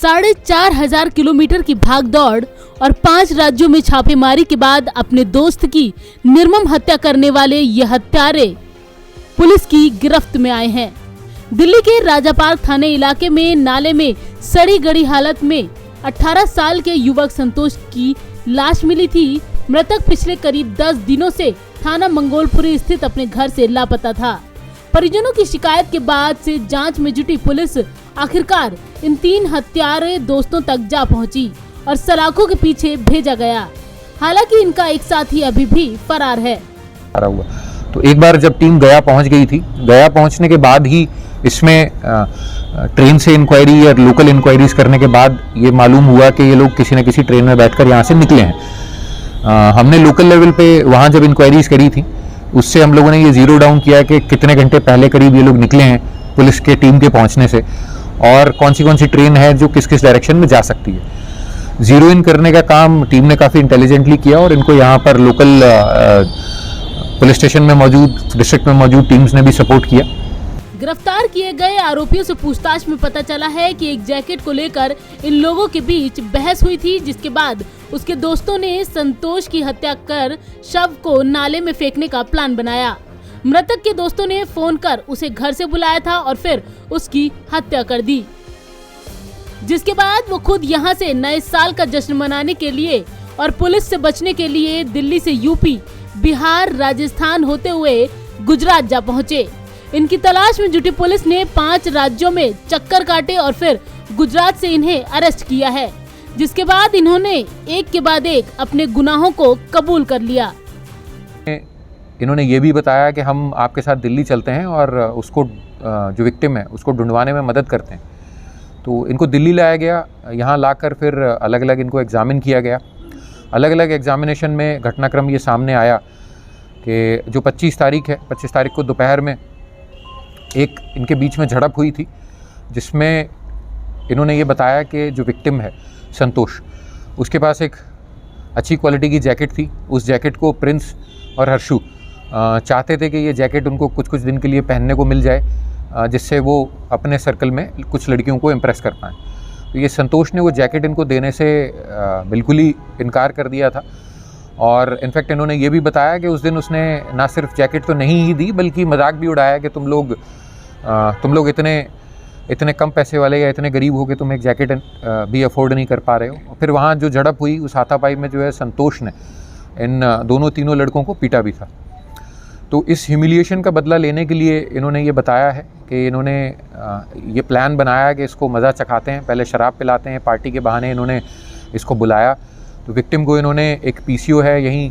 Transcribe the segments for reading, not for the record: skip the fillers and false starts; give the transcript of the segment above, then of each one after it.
4,500 kilometre की भागदौड़ और 5 राज्यों में छापेमारी के बाद अपने दोस्त की निर्मम हत्या करने वाले ये हत्यारे पुलिस की गिरफ्त में आए हैं। दिल्ली के राजा पार्क थाने इलाके में नाले में सड़ी गड़ी हालत में 18 साल के युवक संतोष की लाश मिली थी। मृतक पिछले करीब 10 दिनों से थाना मंगोलपुरी स्थित अपने घर से लापता था। परिजनों की शिकायत के बाद से जांच में जुटी पुलिस आखिरकार इन 3 हत्यारे दोस्तों तक जा पहुंची और सलाखों के पीछे भेजा गया। हालांकि इनका एक साथी अभी भी फरार है। तो एक बार जब टीम गया पहुंच गई थी, गया पहुंचने के बाद ही इसमें ट्रेन से इंक्वायरी या लोकल इंक्वायरीज करने के बाद ये मालूम हुआ कि ये लोग किसी न किसी ट्रेन में बैठकर यहाँ से निकले हैं। हमने लोकल लेवल पे वहाँ जब इंक्वायरीज करी थी उससे हम लोगों ने ये जीरो डाउन किया कि कितने घंटे पहले करीब ये लोग निकले हैं पुलिस के टीम के पहुँचने से और कौन सी डायरेक्शन है जो किस किस डायरेक्शन में जा सकती है। जीरो इन करने का काम टीम ने काफ़ी इंटेलिजेंटली किया और इनको यहाँ पर लोकल पुलिस स्टेशन में मौजूद, डिस्ट्रिक्ट में मौजूद टीम्स ने भी सपोर्ट किया। गिरफ्तार किए गए आरोपियों से पूछताछ में पता चला है कि एक जैकेट को लेकर इन लोगों के बीच बहस हुई थी, जिसके बाद उसके दोस्तों ने संतोष की हत्या कर शव को नाले में फेंकने का प्लान बनाया। मृतक के दोस्तों ने फोन कर उसे घर से बुलाया था और फिर उसकी हत्या कर दी, जिसके बाद वो खुद यहाँ से नए साल का जश्न मनाने के लिए और पुलिस से बचने के लिए दिल्ली से यूपी, बिहार, राजस्थान होते हुए गुजरात जा पहुँचे। इनकी तलाश में जुटी पुलिस ने 5 राज्यों में चक्कर काटे और फिर गुजरात से इन्हें अरेस्ट किया है, जिसके बाद इन्होंने एक के बाद एक अपने गुनाहों को कबूल कर लिया। इन्होंने ये भी बताया कि हम आपके साथ दिल्ली चलते हैं और उसको जो विक्टिम है उसको ढूंढवाने में मदद करते हैं। तो इनको दिल्ली लाया गया, यहाँ लाकर फिर अलग अलग इनको एग्ज़ामिन किया गया। अलग अलग एग्ज़ामिनेशन में घटनाक्रम ये सामने आया कि जो 25 तारीख है, 25 तारीख को दोपहर में एक इनके बीच में झड़प हुई थी, जिसमें इन्होंने ये बताया कि जो विक्टिम है संतोष, उसके पास एक अच्छी क्वालिटी की जैकेट थी। उस जैकेट को प्रिंस और हर्षु चाहते थे कि ये जैकेट उनको कुछ दिन के लिए पहनने को मिल जाए, जिससे वो अपने सर्कल में कुछ लड़कियों को इम्प्रेस कर पाएँ। तो ये संतोष ने वो जैकेट इनको देने से बिल्कुल ही इनकार कर दिया था और इनफैक्ट इन्होंने ये भी बताया कि उस दिन उसने ना सिर्फ जैकेट तो नहीं ही दी बल्कि मजाक भी उड़ाया कि तुम लोग इतने कम पैसे वाले या इतने गरीब हो कि तुम एक जैकेट भी अफोर्ड नहीं कर पा रहे हो। फिर वहाँ जो झड़प हुई उस हाथापाई में जो है संतोष ने इन तीनों लड़कों को पीटा भी था। तो इस ह्यूमिलिएशन का बदला लेने के लिए इन्होंने ये बताया है कि इन्होंने ये प्लान बनाया कि इसको मज़ा चखाते हैं, पहले शराब पिलाते हैं, पार्टी के बहाने इन्होंने इसको बुलाया। तो विक्टिम को इन्होंने एक पीसीओ है यहीं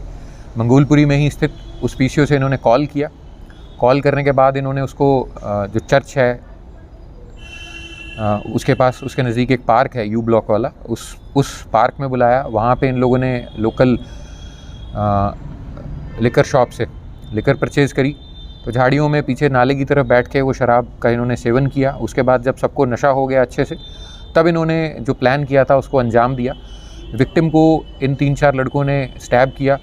मंगोलपुरी में ही स्थित, उस पीसीओ से इन्होंने कॉल किया। कॉल करने के बाद इन्होंने उसको जो चर्च है उसके पास, उसके नज़दीक एक पार्क है यू ब्लॉक वाला, उस पार्क में बुलाया। वहाँ पे इन लोगों ने लोकल लिकर शॉप से लिकर परचेज़ करी। तो झाड़ियों में पीछे नाले की तरफ बैठ के वो शराब का इन्होंने सेवन किया। उसके बाद जब सबको नशा हो गया अच्छे से, तब इन्होंने जो प्लान किया था उसको अंजाम दिया। विक्टिम को इन 3-4 लड़कों ने स्टैब किया।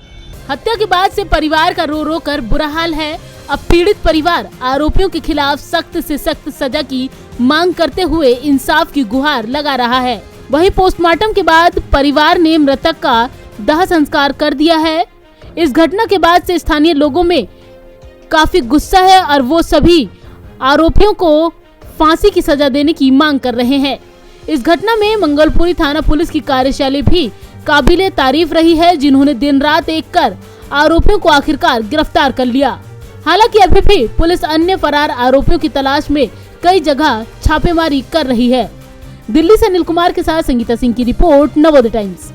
हत्या के बाद से परिवार का रो रो कर बुरा हाल है। अब पीड़ित परिवार आरोपियों के खिलाफ सख्त से सख्त सजा की मांग करते हुए इंसाफ की गुहार लगा रहा है। वहीं पोस्टमार्टम के बाद परिवार ने मृतक का दाह संस्कार कर दिया है। इस घटना के बाद से स्थानीय लोगों में काफी गुस्सा है और वो सभी आरोपियों को फांसी की सजा देने की मांग कर रहे हैं। इस घटना में मंगोलपुरी थाना पुलिस की कार्यशैली भी काबिले तारीफ रही है, जिन्होंने दिन रात एक कर आरोपियों को आखिरकार गिरफ्तार कर लिया। हालांकि अभी भी पुलिस अन्य फरार आरोपियों की तलाश में कई जगह छापेमारी कर रही है। दिल्ली से अनिल कुमार के साथ संगीता सिंह की रिपोर्ट, नवोदय टाइम्स।